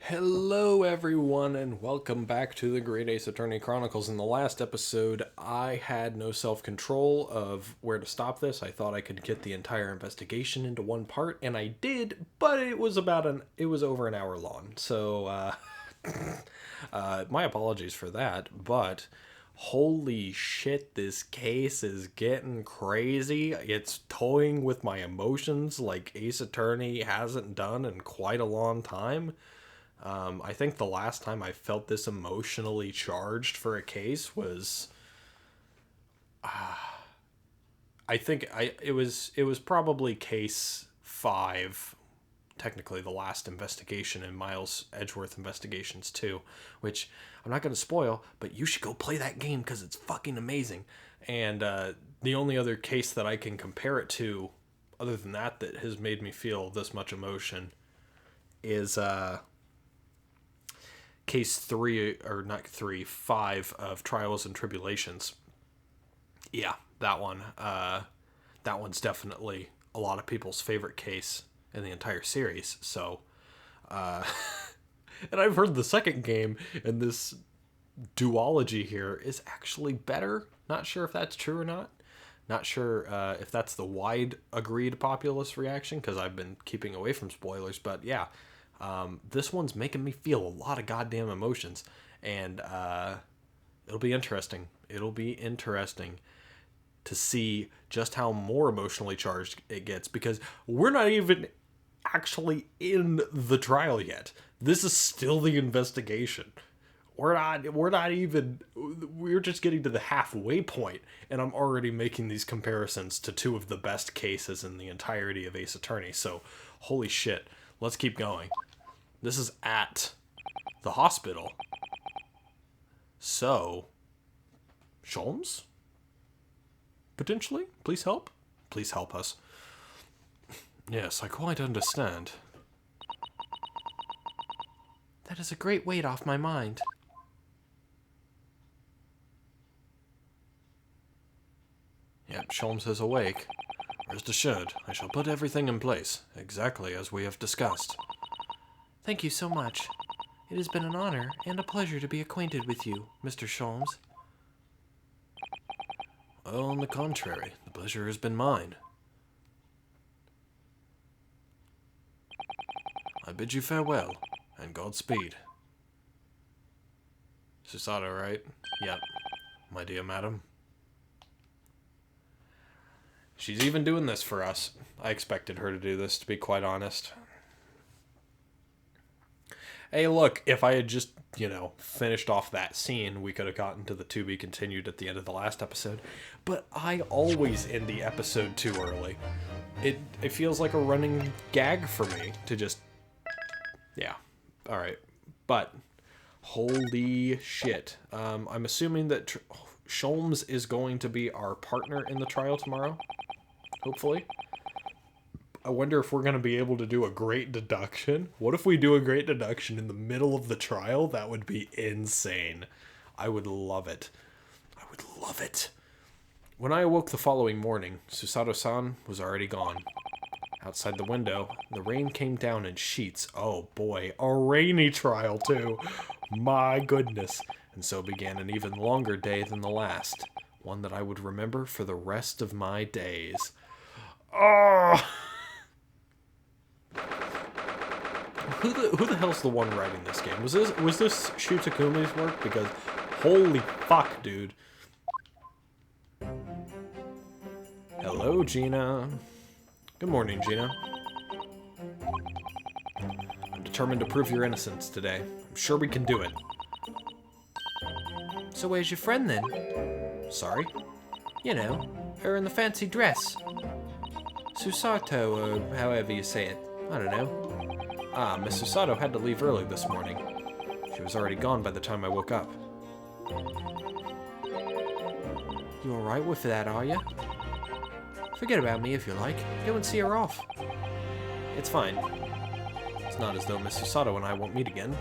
Hello, everyone, and welcome back to the Great Ace Attorney Chronicles. In the last episode, I had no self-control of where to stop this. I thought I could get the entire investigation into one part, and I did, but it was over an hour long. So, my apologies for that, but holy shit, this case is getting crazy. It's toying with my emotions like Ace Attorney hasn't done in quite a long time. I think the last time I felt this emotionally charged for a case was, I think it was probably case 5, technically the last investigation in Miles Edgeworth Investigations 2, which I'm not going to spoil, but you should go play that game because it's fucking amazing. And the only other case that I can compare it to, other than that has made me feel this much emotion, is case 3, or not 3, 5 of Trials and Tribulations. Yeah, that one. That one's definitely a lot of people's favorite case in the entire series. So, and I've heard the second game in this duology here is actually better. Not sure if that's true or not. Not sure if that's the wide agreed populace reaction, because I've been keeping away from spoilers. But yeah, this one's making me feel a lot of goddamn emotions, and it'll be interesting. It'll be interesting to see just how more emotionally charged it gets, because we're not even actually in the trial yet. This is still the investigation. We're just getting to the halfway point, and I'm already making these comparisons to two of the best cases in the entirety of Ace Attorney. So, holy shit. Let's keep going. This is at the hospital. So, Sholmes? Potentially? Please help? Please help us. Yes, I quite understand. That is a great weight off my mind. Yep, Sholmes is awake. Rest assured, I shall put everything in place, exactly as we have discussed. Thank you so much. It has been an honor and a pleasure to be acquainted with you, Mr. Sholmes. Well, on the contrary, the pleasure has been mine. I bid you farewell, and Godspeed. Susato, right? Yep, my dear madam. She's even doing this for us. I expected her to do this, to be quite honest. Hey, look, if I had just, finished off that scene, we could have gotten to the to be continued at the end of the last episode. But I always end the episode too early. It feels like a running gag for me to just... Yeah. Alright. But, holy shit. I'm assuming that Sholmes is going to be our partner in the trial tomorrow. Hopefully. I wonder if we're going to be able to do a great deduction. What if we do a great deduction in the middle of the trial? That would be insane. I would love it. I would love it. When I awoke the following morning, Susato-san was already gone. Outside the window, the rain came down in sheets. Oh boy, a rainy trial too. My goodness. And so began an even longer day than the last. One that I would remember for the rest of my days. Oh! Who the hell's the one writing this game? Was this Shu Takumi's work? Because holy fuck, dude. Hello, Gina. Good morning, Gina. I'm determined to prove your innocence today. I'm sure we can do it. So where's your friend then? Sorry? You know, her in the fancy dress. Susato, or however you say it. I don't know. Ah, Miss Susato had to leave early this morning. She was already gone by the time I woke up. You alright with that, are you? Forget about me if you like. Go and see her off. It's fine. It's not as though Miss Susato and I won't meet again.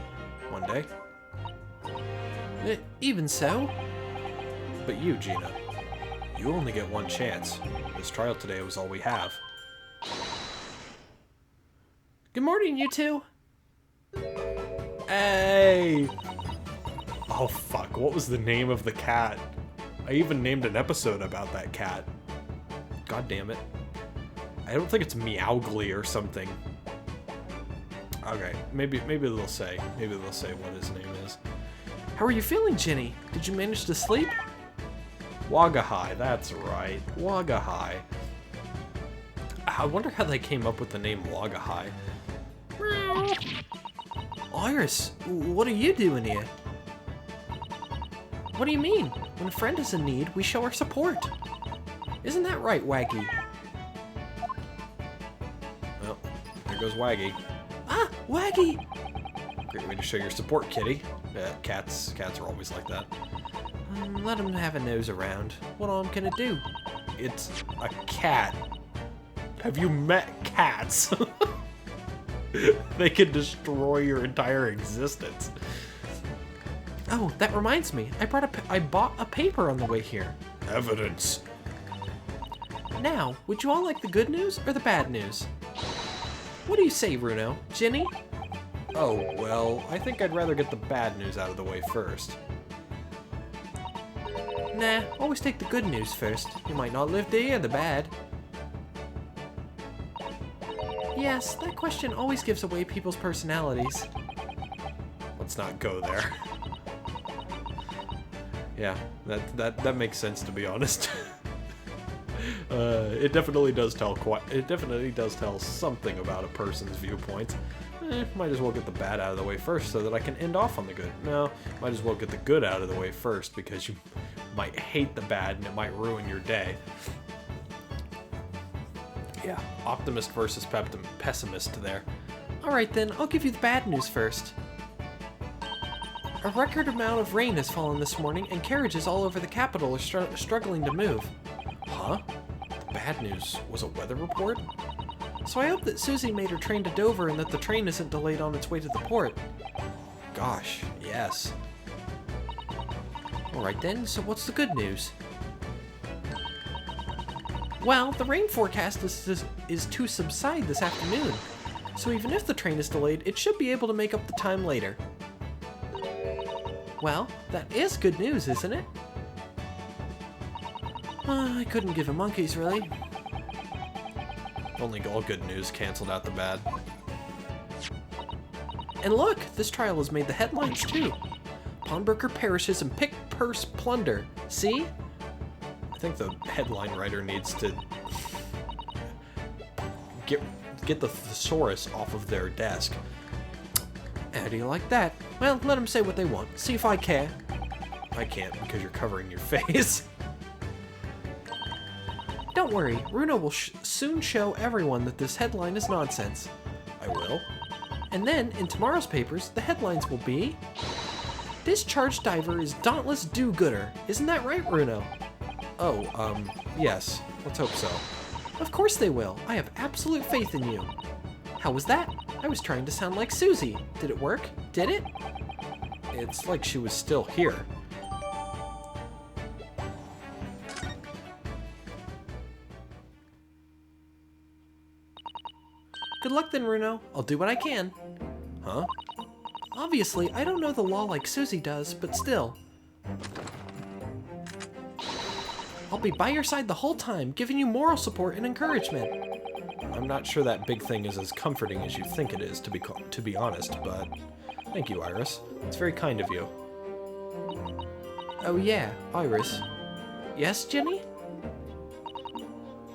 One day. Even so? But you, Gina. You only get one chance. This trial today was all we have. Good morning, you two. Hey! Oh, fuck. What was the name of the cat? I even named an episode about that cat. God damn it. I don't think it's Meowgly or something. Okay, maybe they'll say. Maybe they'll say what his name is. How are you feeling, Ginny? Did you manage to sleep? Wagahai, that's right. Wagahai. I wonder how they came up with the name Wagahai. Iris, what are you doing here? What do you mean? When a friend is in need, we show our support. Isn't that right, Waggy? Well, there goes Waggy. Ah, Waggy! Great way to show your support, kitty. Yeah, cats are always like that. Let him have a nose around. What all can it do? It's a cat. Have you met cats? They can destroy your entire existence. Oh, that reminds me. I bought a paper on the way here. Evidence. Now, would you all like the good news or the bad news? What do you say, Bruno? Ginny? Oh, well, I think I'd rather get the bad news out of the way first. Nah, always take the good news first. You might not live to hear the bad. Yes, that question always gives away people's personalities. Let's not go there. Yeah, that makes sense, to be honest. It definitely does tell something about a person's viewpoints. Might as well get the bad out of the way first so that I can end off on the good. No, might as well get the good out of the way first because you might hate the bad and it might ruin your day. Yeah, optimist versus pessimist there. Alright then, I'll give you the bad news first. A record amount of rain has fallen this morning and carriages all over the capital are struggling to move. Huh? The bad news was a weather report? So I hope that Susie made her train to Dover and that the train isn't delayed on its way to the port. Gosh, yes. Alright then, so what's the good news? Well, the rain forecast is to subside this afternoon. So even if the train is delayed, it should be able to make up the time later. Well, that is good news, isn't it? I couldn't give a monkey's, really. Only all good news canceled out the bad. And look, this trial has made the headlines too. Pawnbroker perishes in pick purse plunder. See? I think the headline writer needs to get the thesaurus off of their desk. How do you like that? Well, let them say what they want. See if I care. I can't because you're covering your face. Don't worry, Bruno will soon show everyone that this headline is nonsense. I will. And then, in tomorrow's papers, the headlines will be... Discharged diver is dauntless do-gooder. Isn't that right, Bruno? Oh, yes. Let's hope so. Of course they will. I have absolute faith in you. How was that? I was trying to sound like Susie. Did it work? Did it? It's like she was still here. Good luck then, Bruno. I'll do what I can. Huh? Obviously, I don't know the law like Susie does, but still. I'll be by your side the whole time, giving you moral support and encouragement. I'm not sure that big thing is as comforting as you think it is, to be honest, but thank you, Iris. It's very kind of you. Oh yeah, Iris. Yes, Jenny?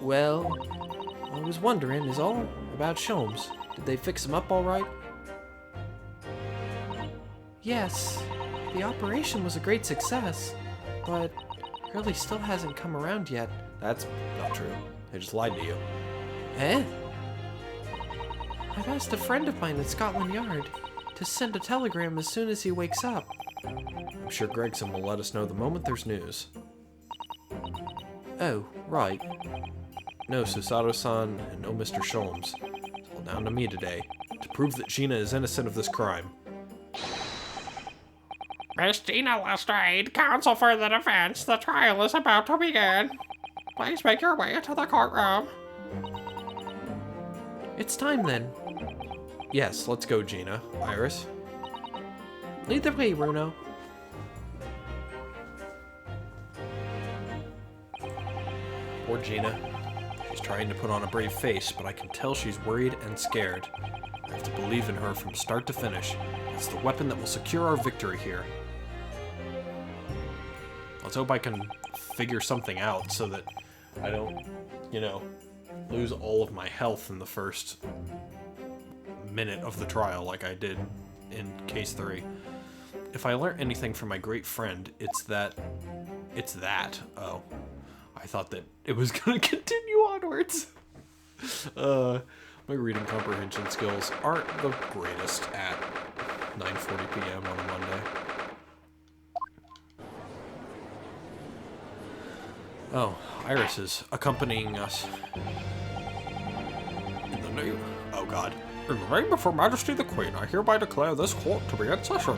Well, I was wondering is all about Sholmes. Did they fix him up all right? Yes, the operation was a great success, but Hurley still hasn't come around yet. That's not true. They just lied to you. Eh? I've asked a friend of mine at Scotland Yard to send a telegram as soon as he wakes up. I'm sure Gregson will let us know the moment there's news. Oh, right. No Susato-san and no Mr. Sholmes. It's all down to me today, to prove that Gina is innocent of this crime. Miss Gina Lestrade, counsel for the defense. The trial is about to begin. Please make your way into the courtroom. It's time then. Yes, let's go, Gina. Iris? Lead the way, Bruno. Poor Gina. She's trying to put on a brave face, but I can tell she's worried and scared. I have to believe in her from start to finish. It's the weapon that will secure our victory here. Let's hope I can figure something out so that I don't, you know, lose all of my health in the first minute of the trial like I did in case 3. If I learned anything from my great friend, it's that. Oh. I thought that it was going to continue onwards. My reading comprehension skills aren't the greatest at 9:40 p.m. on a Monday. Oh, Iris is accompanying us. In the name... Oh, God. In the name of Her Majesty the Queen, I hereby declare this court to be in session.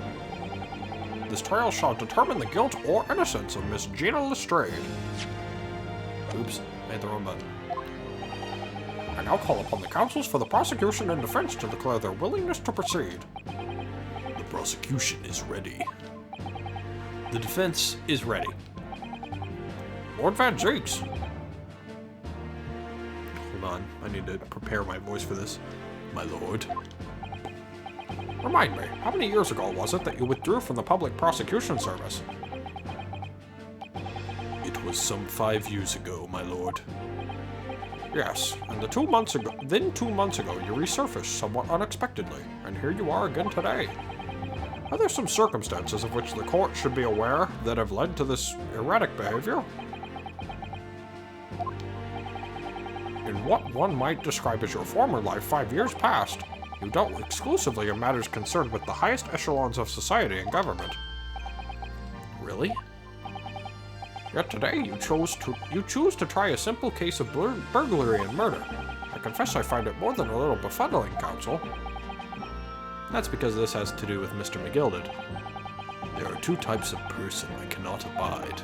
This trial shall determine the guilt or innocence of Miss Gina Lestrade. Oops, made the wrong button. I now call upon the counsels for the prosecution and defense to declare their willingness to proceed. The prosecution is ready. The defense is ready. Lord Van Zeeks. Hold on, I need to prepare my voice for this. My lord. Remind me, how many years ago was it that you withdrew from the public prosecution service? It was some 5 years ago, my lord. Yes, and 2 months ago you resurfaced somewhat unexpectedly, and here you are again today. Are there some circumstances of which the court should be aware that have led to this erratic behavior? In what one might describe as your former life 5 years past, you dealt exclusively in matters concerned with the highest echelons of society and government. Really? Yet today you choose to try a simple case of burglary and murder. I confess I find it more than a little befuddling, counsel. That's because this has to do with Mr. McGilded. There are 2 types of person I cannot abide.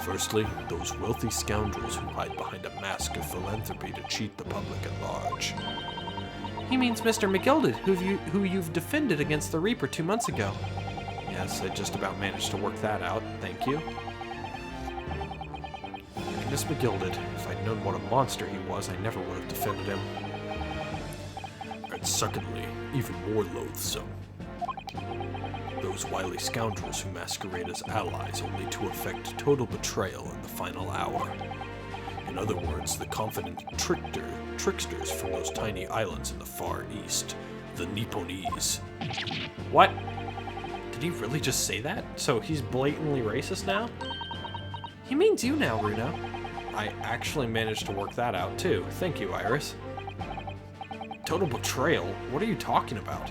Firstly, those wealthy scoundrels who hide behind a mask of philanthropy to cheat the public at large. He means Mr. McGilded, who you've defended against the Reaper 2 months ago. Yes, I just about managed to work that out, thank you. Miss McGilded, if I'd known what a monster he was, I never would have defended him. And secondly, even more loathsome. Those wily scoundrels who masquerade as allies only to effect total betrayal in the final hour. In other words, the confident tricksters from those tiny islands in the Far East, the Nipponese. What? Did he really just say that? So he's blatantly racist now? He means you now, Bruno. I actually managed to work that out too. Thank you, Iris. Total betrayal? What are you talking about?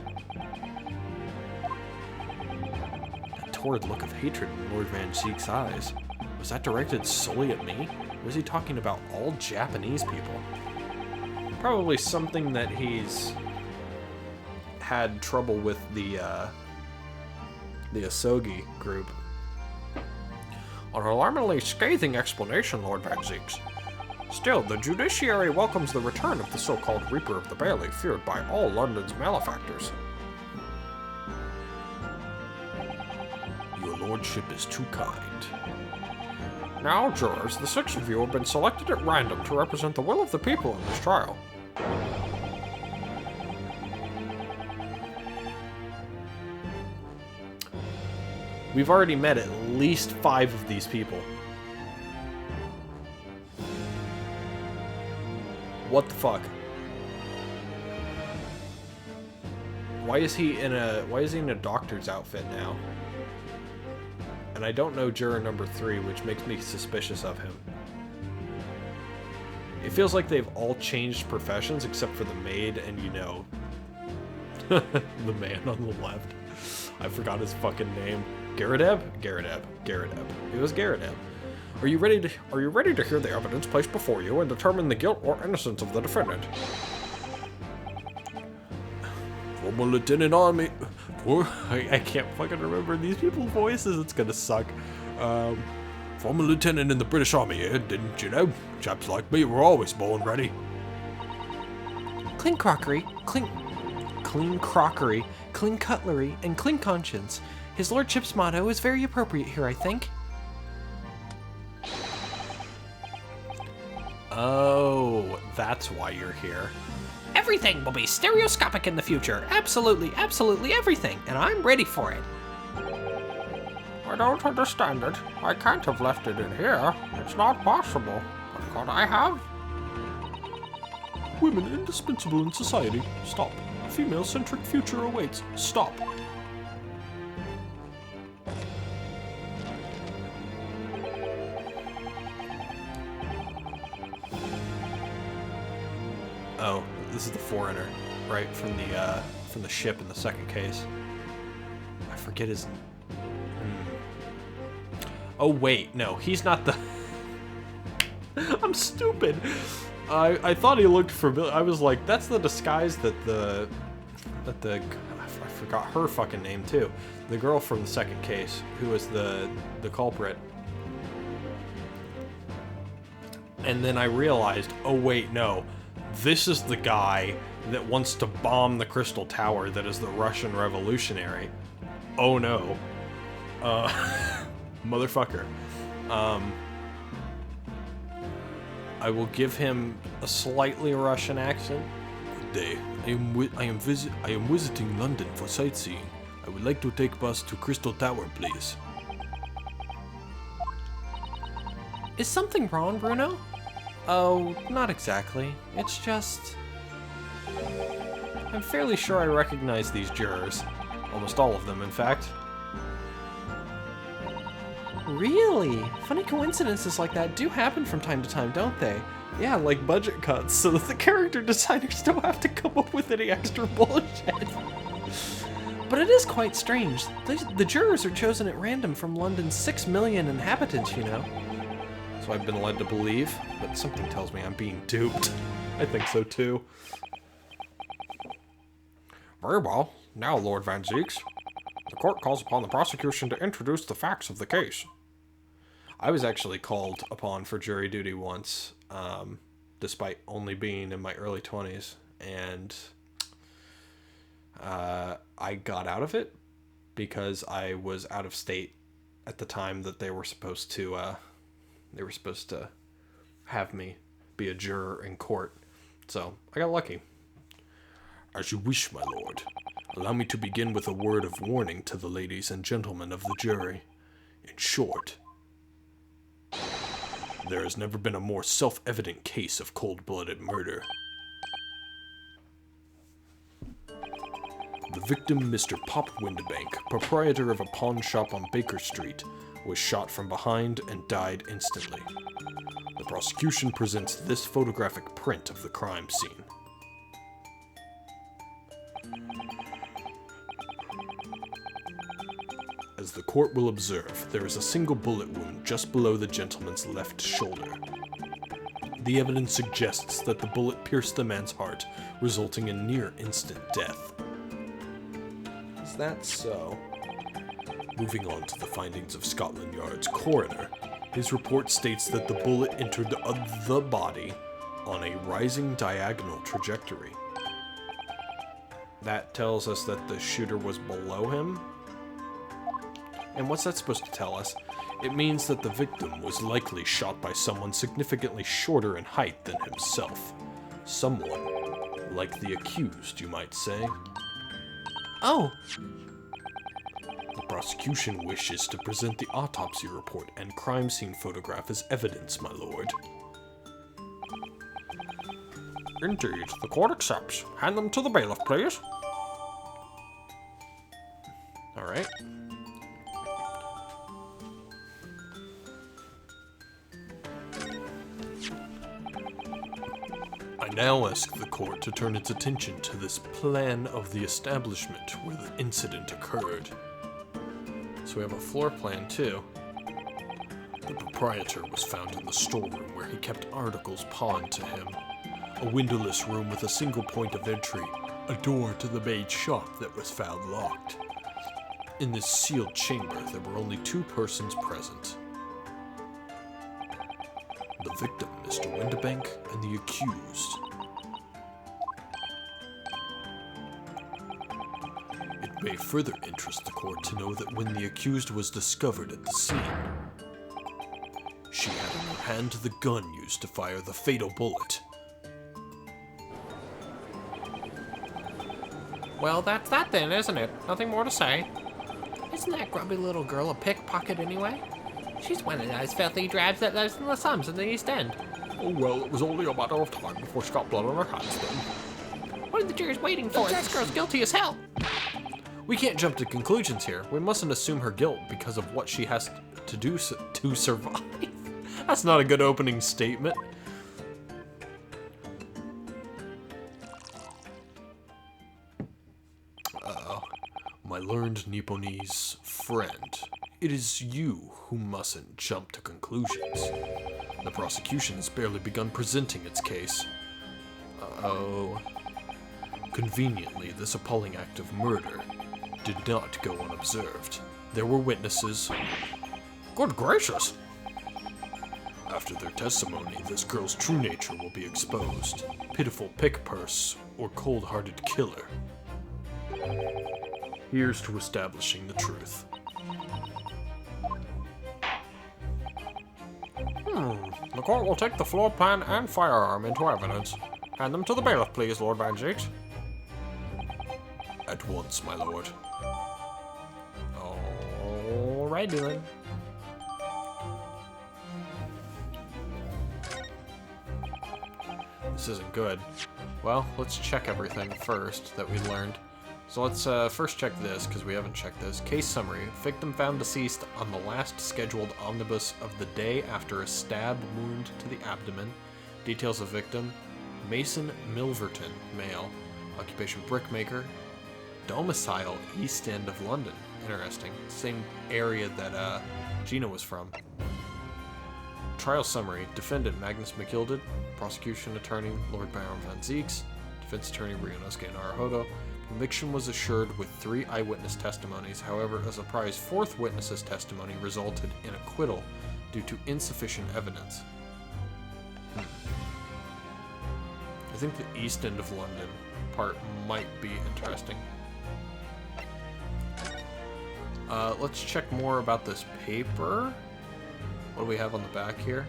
That torrid look of hatred in Lord Van Zeek's eyes. Was that directed solely at me? Or was he talking about all Japanese people? Probably something that he's had trouble with the Asogi group. An alarmingly scathing explanation, Lord Van Zeeks. Still, the judiciary welcomes the return of the so-called Reaper of the Bailey, feared by all London's malefactors. Your lordship is too kind. Now, jurors, the 6 of you have been selected at random to represent the will of the people in this trial. We've already met at least 5 of these people. What the fuck? Why is he in a doctor's outfit now? And I don't know juror number 3, which makes me suspicious of him. It feels like they've all changed professions except for the maid and, you know, the man on the left. I forgot his fucking name. Garadeb? Garadeb. It was Garadeb. Are you ready to hear the evidence placed before you and determine the guilt or innocence of the defendant? Former Lieutenant Army. I can't fucking remember these people's voices. It's gonna suck. Former lieutenant in the British Army, didn't you know? Chaps like me were always born ready. Clean crockery, clean cutlery, and clean conscience. His lordship's motto is very appropriate here, I think. Oh, that's why you're here. Everything will be stereoscopic in the future. Absolutely, absolutely everything. And I'm ready for it. I don't understand it. I can't have left it in here. It's not possible. But could I have? Women indispensable in society. Stop. Female-centric future awaits. Stop. Oh, this is the foreigner, right? From the ship in the second case. I forget his... Oh, wait. No, he's not the... I'm stupid. I thought he looked familiar. I was like, that's the disguise that the... I forgot her fucking name, too. The girl from the second case, who was the culprit. And then I realized, oh, wait, no. This is the guy that wants to bomb the Crystal Tower that is the Russian revolutionary. Oh, no. Motherfucker. I will give him a slightly Russian accent. Good day. I am visiting London for sightseeing. I would like to take bus to Crystal Tower, please. Is something wrong, Bruno? Oh, not exactly. It's just... I'm fairly sure I recognize these jurors. Almost all of them, in fact. Really? Funny coincidences like that do happen from time to time, don't they? Yeah, like budget cuts, so that the character designers don't have to come up with any extra bullshit. But it is quite strange. The jurors are chosen at random from London's 6 million inhabitants, you know. So I've been led to believe, but something tells me I'm being duped. I think so too. Very well. Now, Lord Van Zeeks, the court calls upon the prosecution to introduce the facts of the case. I was actually called upon for jury duty once, despite only being in my early 20s, and I got out of it because I was out of state at the time that they were supposed to have me be a juror in court. So I got lucky. As you wish, my lord. Allow me to begin with a word of warning to the ladies and gentlemen of the jury. In short, there has never been a more self-evident case of cold-blooded murder. The victim, Mr. Pop Windibank, proprietor of a pawn shop on Baker Street, was shot from behind and died instantly. The prosecution presents this photographic print of the crime scene. As the court will observe, there is a single bullet wound just below the gentleman's left shoulder. The evidence suggests that the bullet pierced the man's heart, resulting in near-instant death. Is that so? Moving on to the findings of Scotland Yard's coroner, his report states that the bullet entered the body on a rising diagonal trajectory. That tells us that the shooter was below him? And what's that supposed to tell us? It means that the victim was likely shot by someone significantly shorter in height than himself. Someone like the accused, you might say. Oh! The prosecution wishes to present the autopsy report and crime scene photograph as evidence, my lord. Indeed, the court accepts. Hand them to the bailiff, please. Alright. I now ask the court to turn its attention to this plan of the establishment where the incident occurred. So we have a floor plan too. The proprietor was found in the storeroom where he kept articles pawned to him. A windowless room with a single point of entry, a door to the maid shop that was found locked. In this sealed chamber, there were only two persons present. The victim, Mr. Windibank, and the accused. It may further interest the court to know that when the accused was discovered at the scene, she had in her hand the gun used to fire the fatal bullet. Well, that's that then, isn't it? Nothing more to say. Isn't that grubby little girl a pickpocket anyway? She's one of those filthy drabs that lives in the slums in the East End. Oh, well, it was only a matter of time before she got blood on her hands then. What are the jurors waiting for? This girl's guilty as hell. We can't jump to conclusions here. We mustn't assume her guilt because of what she has to do to survive. That's not a good opening statement. My learned Nipponese friend, it is you who mustn't jump to conclusions. The prosecution has barely begun presenting its case. Uh-oh. Conveniently, this appalling act of murder did not go unobserved. There were witnesses. Good gracious! After their testimony, this girl's true nature will be exposed. Pitiful pick-purse or cold-hearted killer. Here's to establishing the truth. The court will take the floor plan and firearm into evidence. Hand them to the bailiff, please, Lord Van Zeeks. At once, my lord. Alright, then. This isn't good. Well, let's check everything first that we learned. So let's first check this, because we haven't checked this. Case summary. Victim found deceased on the last scheduled omnibus of the day after a stab wound to the abdomen. Details of victim. Mason Milverton, male. Occupation brickmaker. Domicile East End of London. Interesting. Same area that Gina was from. Trial summary. Defendant Magnus McGilded. Prosecution attorney Lord Baron Van Zeeks. Defense attorney Ryunosuke Naruhodo. Conviction was assured with 3 eyewitness testimonies. However, a surprise 4th witness's testimony resulted in acquittal due to insufficient evidence. I think the East End of London part might be interesting. Let's check more about this paper. What do we have on the back here?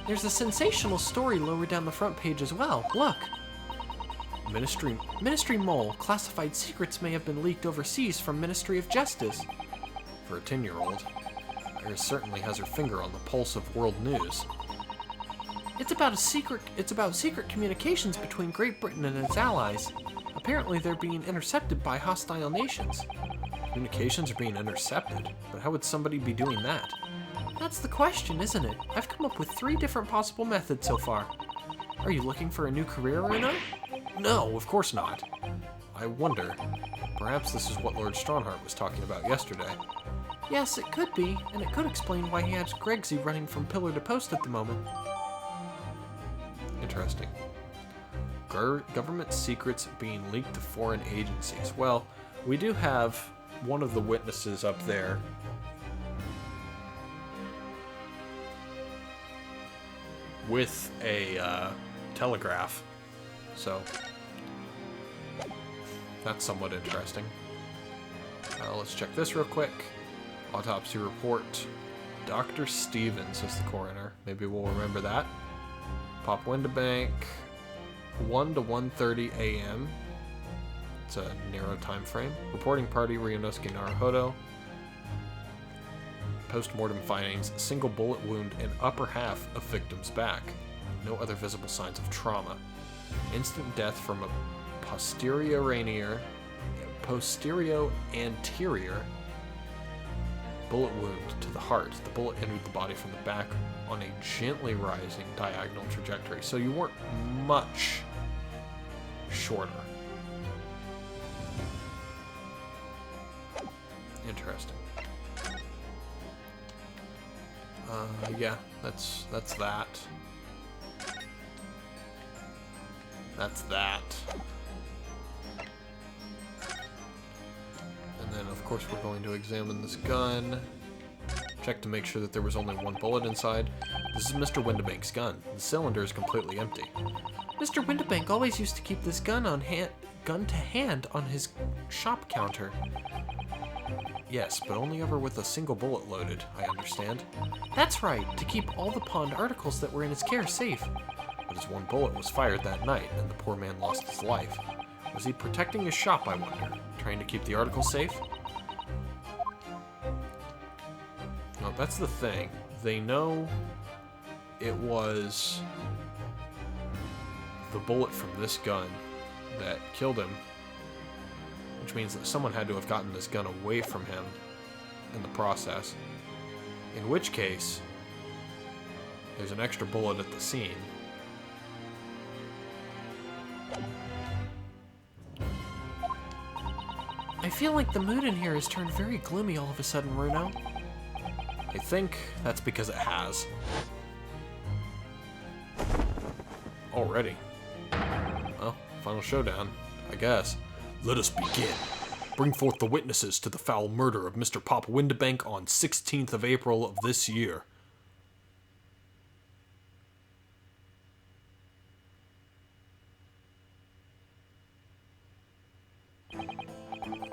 There's a sensational story lower down the front page as well. Look. Ministry Mole. Classified secrets may have been leaked overseas from Ministry of Justice. For a 10-year-old, Iris certainly has her finger on the pulse of world news. It's about secret communications between Great Britain and its allies. Apparently they're being intercepted by hostile nations. Communications are being intercepted, but how would somebody be doing that? That's the question, isn't it? I've come up with 3 different possible methods so far. Are you looking for a new career, Reno? No, of course not. I wonder, perhaps this is what Lord Strongheart was talking about yesterday. Yes, it could be, and it could explain why he has Gregsy running from pillar to post at the moment. Interesting. Government secrets being leaked to foreign agencies. Well, we do have one of the witnesses up there. With a telegraph. So, that's somewhat interesting. Let's check this real quick. Autopsy report. Dr. Stevens is the coroner. Maybe we'll remember that. Pop Windabank. 1 to 1:30 a.m. It's a narrow time frame. Reporting party Ryunosuke Naruhodo. Post-mortem findings, a single bullet wound in upper half of victim's back. No other visible signs of trauma. Instant death from a posterior anterior bullet wound to the heart. The bullet entered the body from the back on a gently rising diagonal trajectory. So you weren't much shorter. Interesting. Yeah, that's that. That's that. And then, of course, we're going to examine this gun. Check to make sure that there was only 1 bullet inside. This is Mr. Windabank's gun. The cylinder is completely empty. Mr. Windibank always used to keep this gun to hand on his shop counter. Yes, but only ever with a single bullet loaded, I understand. That's right, to keep all the pawned articles that were in his care safe. But his one bullet was fired that night, and the poor man lost his life. Was he protecting his shop, I wonder? Trying to keep the articles safe? No, that's the thing. They know it was the bullet from this gun that killed him, which means that someone had to have gotten this gun away from him in the process. In which case, there's an extra bullet at the scene. I feel like the mood in here has turned very gloomy all of a sudden, Runo. I think that's because it has. Already. Well, final showdown, I guess. Let us begin. Bring forth the witnesses to the foul murder of Mr. Pop Windibank on 16th of April of this year.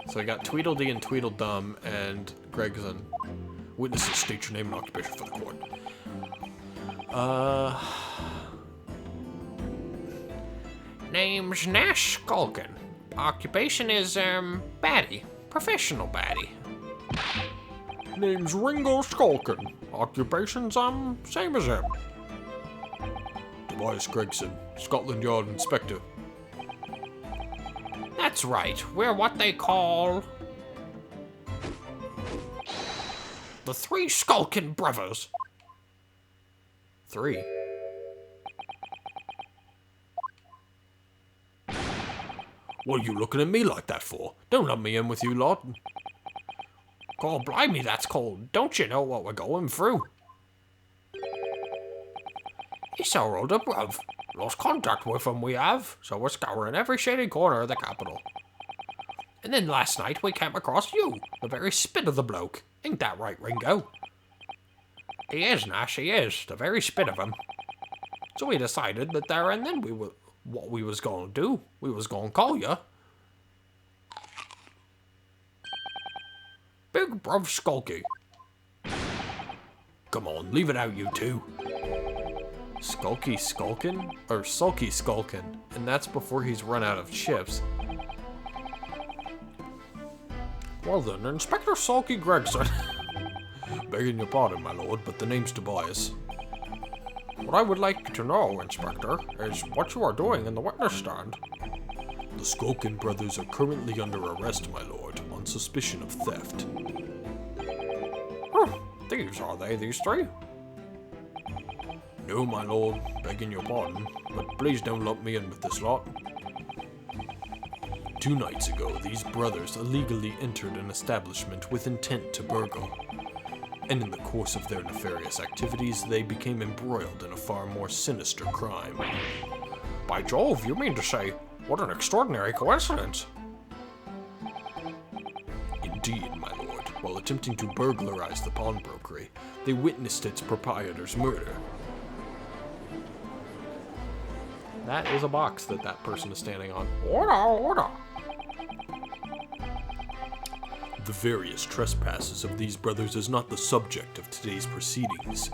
So I got Tweedledee and Tweedledum and Gregson. Witnesses, state your name and occupation for the court. Name's Nash Skulkin. Occupation is, baddie. Professional baddie. Name's Ringo Skulkin. Occupation's, same as him. Tobias Gregson, Scotland Yard Inspector. That's right, we're what they call the Three Skulkin Brothers. 3. What are you looking at me like that for? Don't let me in with you lot. God blimey, that's cold. Don't you know what we're going through? It's our older bruv. Lost contact with him we have, so we're scouring every shady corner of the capital. And then last night we came across you, the very spit of the bloke. Ain't that right, Ringo? He is, Nash, he is. The very spit of him. So we decided that there and then what we was gonna do, we was gonna call you Big Bruv Skulky. Come on, leave it out, you two. Skulky Skulkin? Or Sulky Skulkin. And that's before he's run out of chips. Well then, Inspector Sulky Gregson. Begging your pardon, my lord, but the name's Tobias. What I would like to know, Inspector, is what you are doing in the witness stand. The Skulkin brothers are currently under arrest, my lord, on suspicion of theft. Thieves, are they, these three? No, my lord, begging your pardon, but please don't lump me in with this lot. 2 nights ago, these brothers illegally entered an establishment with intent to burgle. And in the course of their nefarious activities, they became embroiled in a far more sinister crime. By Jove, you mean to say, what an extraordinary coincidence. Indeed, my lord. While attempting to burglarize the pawnbrokery, they witnessed its proprietor's murder. That is a box that person is standing on. Order. The various trespasses of these brothers is not the subject of today's proceedings,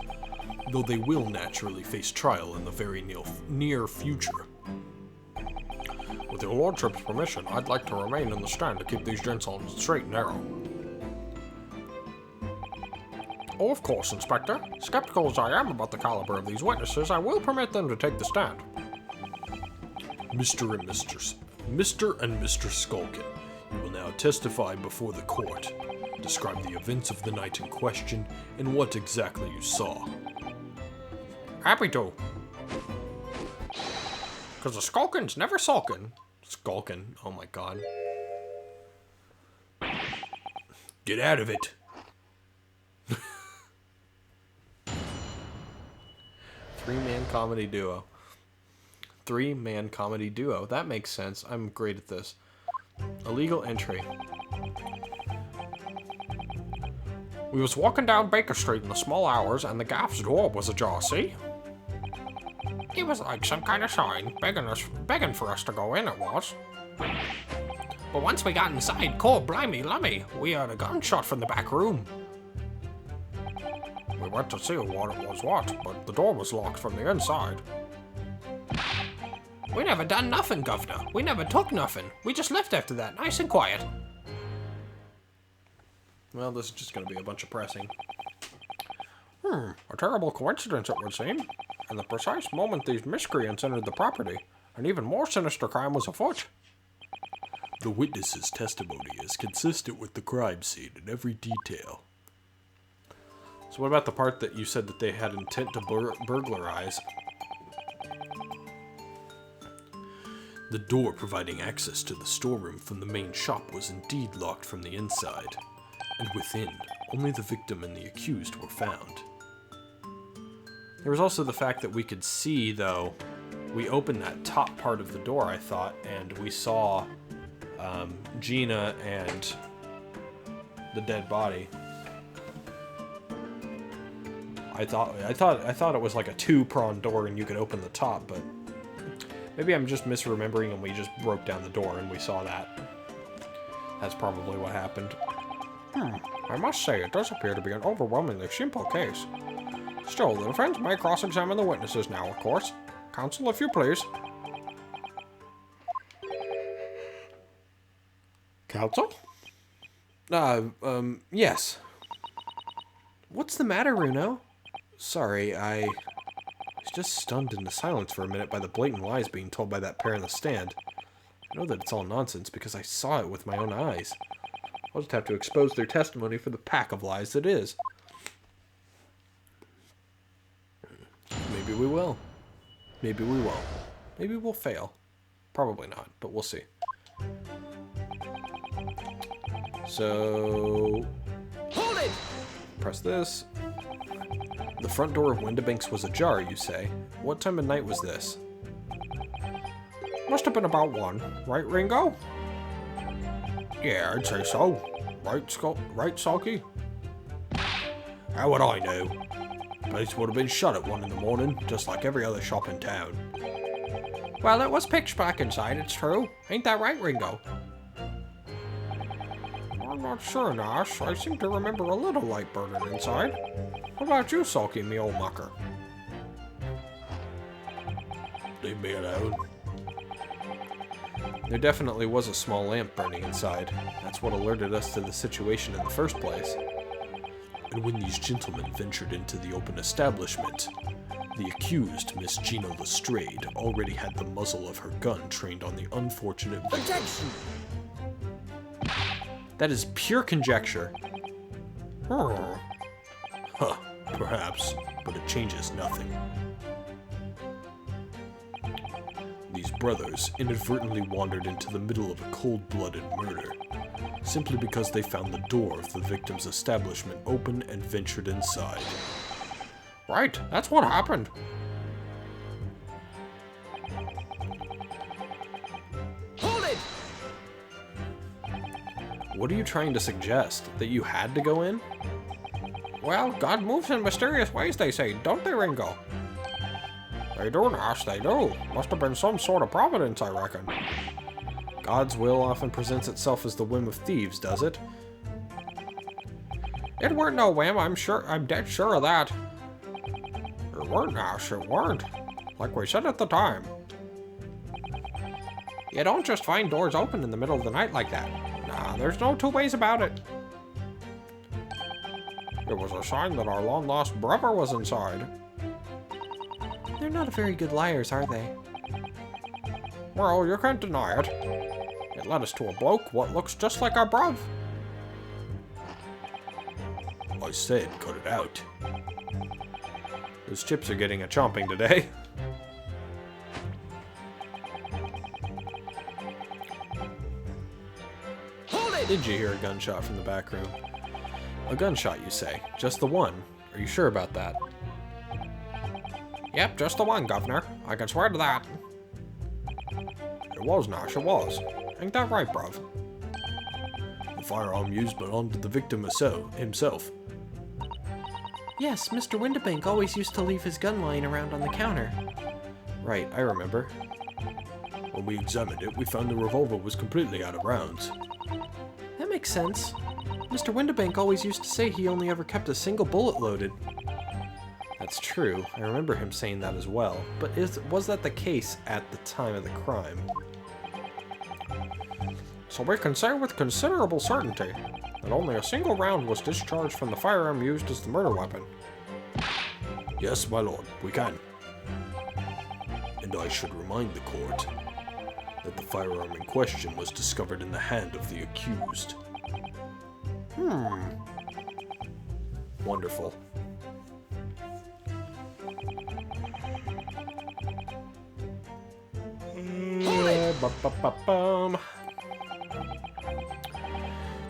though they will naturally face trial in the very near future. With your lordship's permission, I'd like to remain in the stand to keep these gents on straight and narrow. Oh, of course, Inspector. Skeptical as I am about the caliber of these witnesses, I will permit them to take the stand. Mr. and Mr. Skulkin, you will now testify before the court. Describe the events of the night in question and what exactly you saw. Happy to. Because the Skulkin's never sulkin'. Skulkin. Oh my god. Get out of it. 3-man comedy duo. 3-man comedy duo. That makes sense. I'm great at this. Illegal entry. We was walking down Baker Street in the small hours, and the gaff's door was ajar, see? It was like some kind of sign, begging for us to go in, it was. But once we got inside, cold blimey lummy, we heard a gunshot from the back room. We went to see what it was but the door was locked from the inside. We never done nothing, Governor. We never took nothing. We just left after that, nice and quiet. Well, this is just going to be a bunch of pressing. A terrible coincidence it would seem. And the precise moment these miscreants entered the property, an even more sinister crime was afoot. The witness's testimony is consistent with the crime scene in every detail. So what about the part that you said that they had intent to burglarize? The door providing access to the storeroom from the main shop was indeed locked from the inside, and within, only the victim and the accused were found. There was also the fact that we could see, though, we opened that top part of the door, I thought, and we saw Gina and the dead body. I thought it was like a two-pronged door and you could open the top, but maybe I'm just misremembering and we just broke down the door and we saw that. That's probably what happened. I must say, it does appear to be an overwhelmingly simple case. Still, the defense may cross-examine the witnesses now, of course. Counsel, if you please. Counsel? Yes. What's the matter, Runo? Sorry, I was just stunned into silence for a minute by the blatant lies being told by that pair in the stand. I know that it's all nonsense because I saw it with my own eyes. I'll just have to expose their testimony for the pack of lies that is. Maybe we will. Maybe we won't. Maybe we'll fail. Probably not, but we'll see. So... Hold it! Press this. The front door of Windibanks was ajar, you say. What time of night was this? Must have been about 1, right, Ringo? Yeah, I'd say so. Right, Sulky? How would I know? Place would have been shut at 1 in the morning, just like every other shop in town. Well, it was pitch black inside, it's true. Ain't that right, Ringo? I'm not sure, Nash. I seem to remember a little light burning inside. What about you, Sulky, me old mucker? Leave me alone. There definitely was a small lamp burning inside. That's what alerted us to the situation in the first place. And when these gentlemen ventured into the open establishment, the accused, Miss Gina Lestrade, already had the muzzle of her gun trained on the unfortunate victim. That is pure conjecture. Huh, perhaps, but it changes nothing. These brothers inadvertently wandered into the middle of a cold-blooded murder, simply because they found the door of the victim's establishment open and ventured inside. Right, that's what happened. Hold it! What are you trying to suggest? That you had to go in? Well, God moves in mysterious ways, they say, don't they, Ringo? They do, Nash, they do. Must have been some sort of providence, I reckon. God's will often presents itself as the whim of thieves, does it? It weren't no whim, I'm dead sure of that. It weren't, Nash, it weren't. Like we said at the time. You don't just find doors open in the middle of the night like that. Nah, there's no two ways about it. It was a sign that our long-lost brother was inside. They're not very good liars, are they? Well, you can't deny it. It led us to a bloke what looks just like our bruv. I said, cut it out. Those chips are getting a chomping today. Hold it! Did you hear a gunshot from the back room? A gunshot, you say? Just the one? Are you sure about that? Yep, just the one, Governor. I can swear to that. It was, Nash, it was. Ain't that right, bruv? The firearm used belonged to the victim himself. Yes, Mr. Windibank always used to leave his gun lying around on the counter. Right, I remember. When we examined it, we found the revolver was completely out of rounds. That makes sense. Mr. Windibank always used to say he only ever kept a single bullet loaded. That's true. I remember him saying that as well. But was that the case at the time of the crime? So we can say with considerable certainty that only a single round was discharged from the firearm used as the murder weapon. Yes, my lord, we can. And I should remind the court that the firearm in question was discovered in the hand of the accused. Wonderful.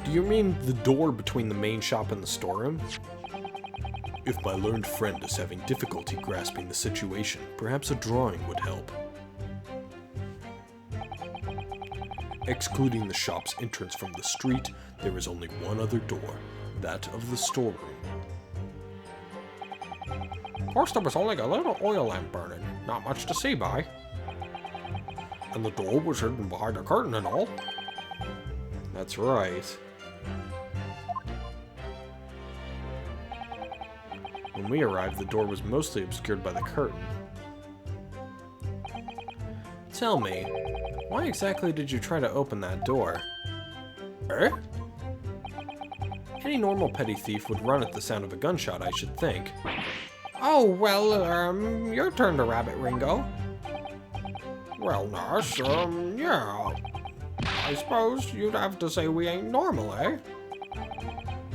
Do you mean the door between the main shop and the storeroom? If my learned friend is having difficulty grasping the situation, perhaps a drawing would help. Excluding the shop's entrance from the street, there is only one other door, that of the storeroom. Of course, there was only a little oil lamp burning, not much to see by. And the door was hidden behind a curtain and all. That's right. When we arrived, the door was mostly obscured by the curtain. Tell me, why exactly did you try to open that door? Any normal petty thief would run at the sound of a gunshot, I should think. Oh, well, your turn to rabbit, Ringo. Well, Nash, yeah. I suppose you'd have to say we ain't normal, eh?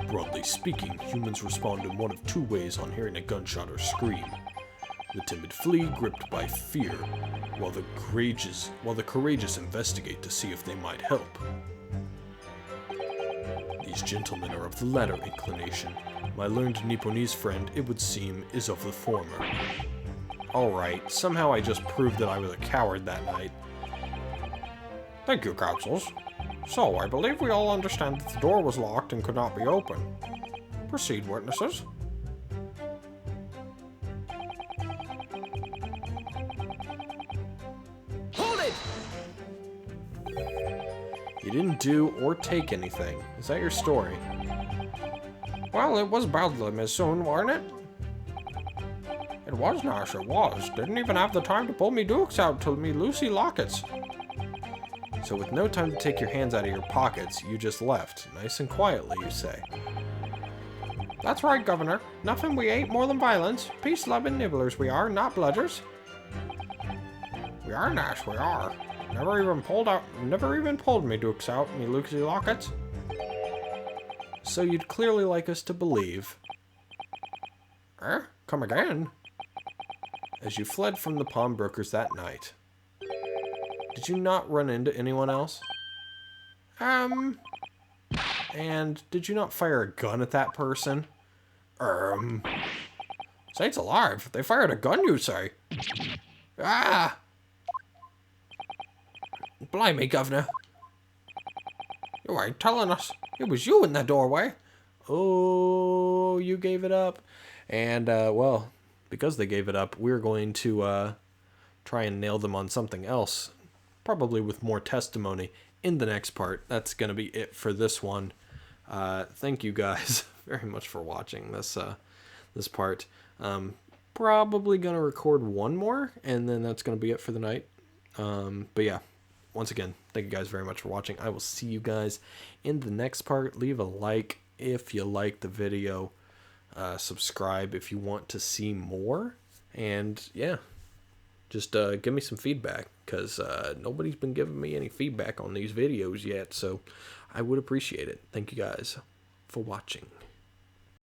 Broadly speaking, humans respond in one of two ways on hearing a gunshot or scream. The timid flee, gripped by fear, while the courageous investigate to see if they might help. These gentlemen are of the latter inclination. My learned Nipponese friend, it would seem, is of the former. Alright, somehow I just proved that I was a coward that night. Thank you, counsels. So, I believe we all understand that the door was locked and could not be opened. Proceed, witnesses. Hold it! You didn't do or take anything. Is that your story? Well, it was badly missoon, wasn't it? It was, Nash, it was. Didn't even have the time to pull me dukes out till me Lucy lockets. So with no time to take your hands out of your pockets, you just left. Nice and quietly, you say. That's right, Governor. Nothing we ain't more than violence. Peace-loving nibblers we are, not bludgers. We are, Nash, we are. Never even pulled me dukes out, me Lucy lockets. So you'd clearly like us to believe. Come again? As you fled from the pawnbrokers that night, did you not run into anyone else? And did you not fire a gun at that person? Saints alive, they fired a gun, you say? Ah! Blimey, Governor. You ain't telling us. It was you in the doorway. Oh, you gave it up. And, well, because they gave it up, we're going to try and nail them on something else. Probably with more testimony in the next part. That's going to be it for this one. Thank you guys very much for watching this part. Probably going to record one more, and then that's going to be it for the night. But yeah, once again, thank you guys very much for watching. I will see you guys in the next part. Leave a like if you like the video. Subscribe if you want to see more. And yeah, just give me some feedback, because nobody's been giving me any feedback on these videos yet, so I would appreciate it. Thank you guys for watching.